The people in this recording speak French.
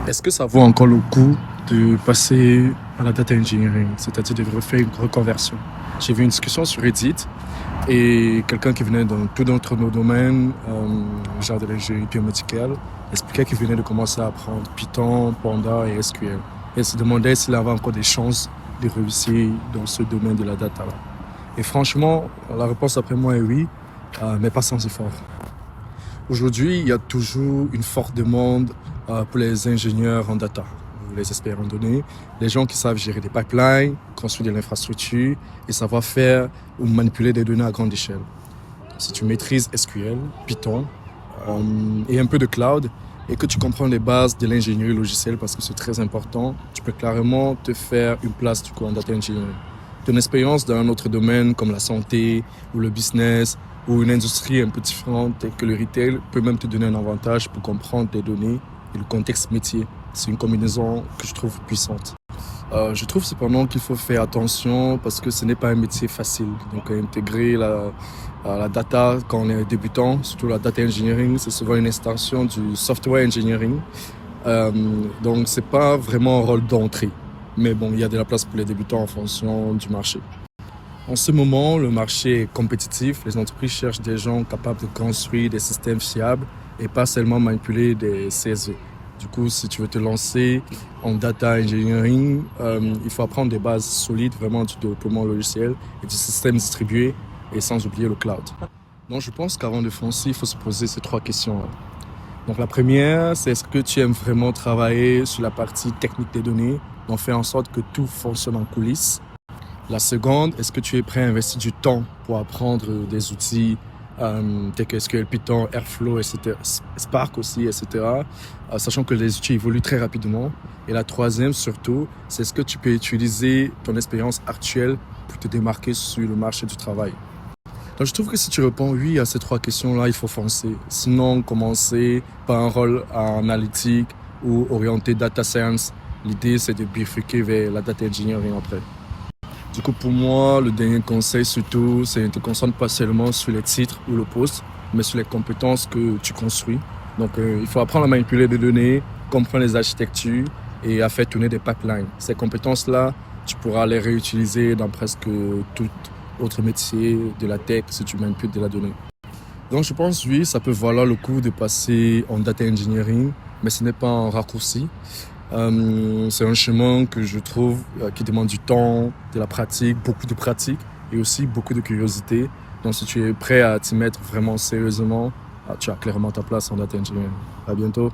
Est-ce que ça vaut encore le coup de passer à la data engineering, c'est-à-dire de refaire une reconversion? J'ai vu une discussion sur Reddit et quelqu'un qui venait dans tout notre nos domaines, genre de l'ingénierie biomédicale, expliquait qu'il venait de commencer à apprendre Python, Panda et SQL. Et se demandait s'il avait encore des chances de réussir dans ce domaine de la data là. Et franchement, la réponse après moi est oui, mais pas sans effort. Aujourd'hui, il y a toujours une forte demande pour les ingénieurs en data, ou les experts en données, les gens qui savent gérer des pipelines, construire de l'infrastructure et savoir faire ou manipuler des données à grande échelle. Si tu maîtrises SQL, Python et un peu de cloud et que tu comprends les bases de l'ingénierie logicielle parce que c'est très important, tu peux clairement te faire une place du coup en data engineering. Ton expérience dans un autre domaine comme la santé ou le business ou une industrie un peu différente telle que le retail peut même te donner un avantage pour comprendre tes données et le contexte métier. C'est une combinaison que je trouve puissante. Je trouve cependant qu'il faut faire attention parce que ce n'est pas un métier facile. Donc intégrer la data quand on est débutant, surtout la data engineering, c'est souvent une extension du software engineering. Donc c'est pas vraiment un rôle d'entrée. Mais bon, il y a de la place pour les débutants en fonction du marché. En ce moment, le marché est compétitif. Les entreprises cherchent des gens capables de construire des systèmes fiables et pas seulement manipuler des CSV. Du coup, si tu veux te lancer en data engineering, il faut apprendre des bases solides vraiment du développement logiciel et du système distribué et sans oublier le cloud. Donc, je pense qu'avant de foncer, il faut se poser ces trois questions-là. Donc, la première, c'est est-ce que tu aimes vraiment travailler sur la partie technique des données, donc faire en sorte que tout fonctionne en coulisses. La seconde, est-ce que tu es prêt à investir du temps pour apprendre des outils tels que SQL, Python, Airflow, etc., Spark aussi, etc., sachant que les outils évoluent très rapidement. Et la troisième, surtout, c'est est-ce que tu peux utiliser ton expérience actuelle pour te démarquer sur le marché du travail. Donc, je trouve que si tu réponds oui à ces trois questions-là, il faut foncer. Sinon, commencer par un rôle analytique ou orienté data science. L'idée, c'est de bifurquer vers la data engineering après. Du coup, pour moi, le dernier conseil surtout, c'est ne te concentre pas seulement sur les titres ou le poste, mais sur les compétences que tu construis. Donc, il faut apprendre à manipuler des données, comprendre les architectures et à faire tourner des pipelines. Ces compétences-là, tu pourras les réutiliser dans presque tout autre métier de la tech si tu manipules de la donnée. Donc, je pense, oui, ça peut valoir le coup de passer en data engineering, mais ce n'est pas un raccourci. C'est un chemin que je trouve qui demande du temps, de la pratique, beaucoup de pratique et aussi beaucoup de curiosité. Donc si tu es prêt à t'y mettre vraiment sérieusement, tu as clairement ta place en data engineering. À bientôt.